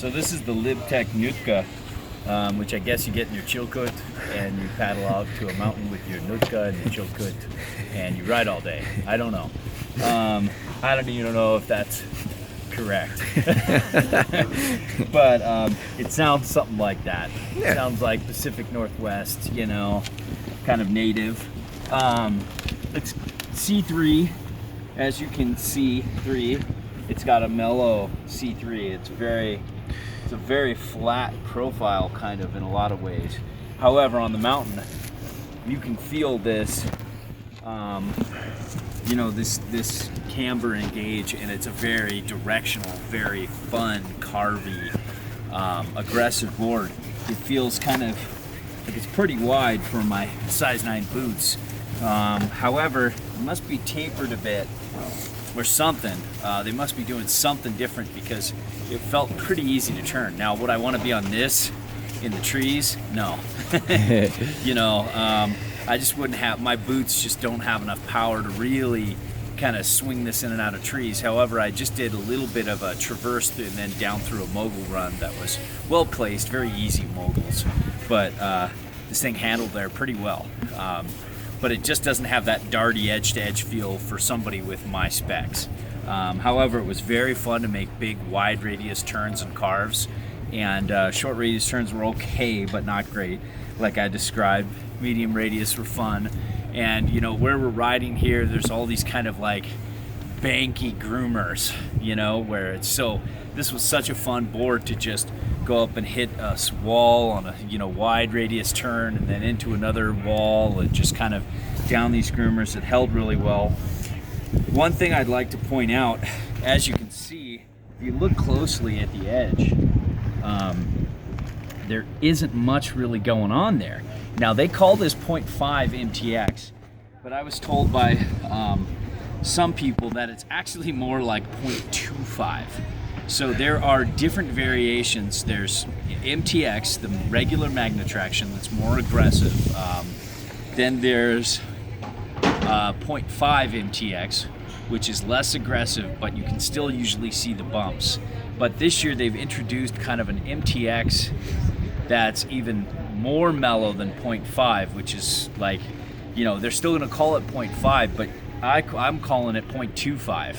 So this is the LibTech Nutka, which I guess you get in your Chilkut and you paddle out to a mountain with your Nutka and your Chilkut and you ride all day. I don't know. I don't even know if that's correct. But it sounds something like that. It sounds like Pacific Northwest, you know, kind of native. It's C3, as you can see, it's got a mellow C3. It's a very flat profile kind of in a lot of ways. However, on the mountain, you can feel this, you know, this camber engage, and it's a very directional, very fun, carvy, aggressive board. It feels kind of like it's pretty wide for my size 9 boots. However, it must be tapered a bit or something. They must be doing something different because it felt pretty easy to turn. Now, would I want to be on this in the trees? No. You know, I just wouldn't have, my boots just don't have enough power to really kind of swing this in and out of trees. However, I just did a little bit of a traverse and then down through a mogul run that was well placed, very easy moguls. But this thing handled there pretty well. But it just doesn't have that darty edge-to-edge feel for somebody with my specs. However, it was very fun to make big, wide radius turns and carves, and short radius turns were okay, but not great, like I described. Medium radius were fun, and you know, where we're riding here, there's all these kind of like banky groomers, you know, where it's so. This was such a fun board to just go up and hit a wall on a, you know, wide radius turn and then into another wall and just kind of down these groomers. It held really well. One thing I'd like to point out, as you can see, if you look closely at the edge, there isn't much really going on there. Now, they call this 0.5 MTX, but I was told by some people that it's actually more like 0.25. So there are different variations. There's MTX, the regular magnet traction, that's more aggressive. Then there's 0.5 MTX, which is less aggressive, but you can still usually see the bumps. But this year they've introduced kind of an MTX that's even more mellow than 0.5, which is like, you know, they're still gonna call it 0.5, but I'm calling it 0.25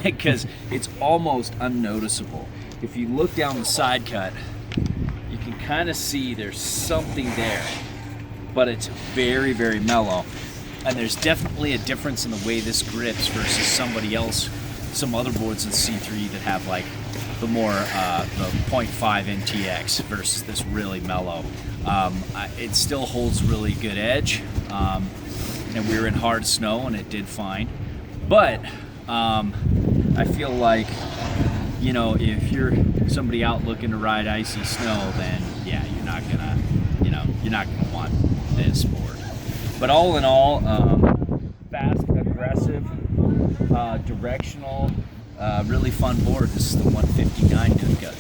because it's almost unnoticeable. If you look down the side cut, you can kind of see there's something there, but it's very, very mellow. And there's definitely a difference in the way this grips versus somebody else, some other boards in C3 that have like the more, the 0.5 MTX versus this really mellow. It still holds really good edge. And we were in hard snow and it did fine. But I feel like, you know, if you're somebody out looking to ride icy snow, then yeah, you're not gonna want this board. But all in all, fast, aggressive, directional, really fun board. This is the 159 Nutka.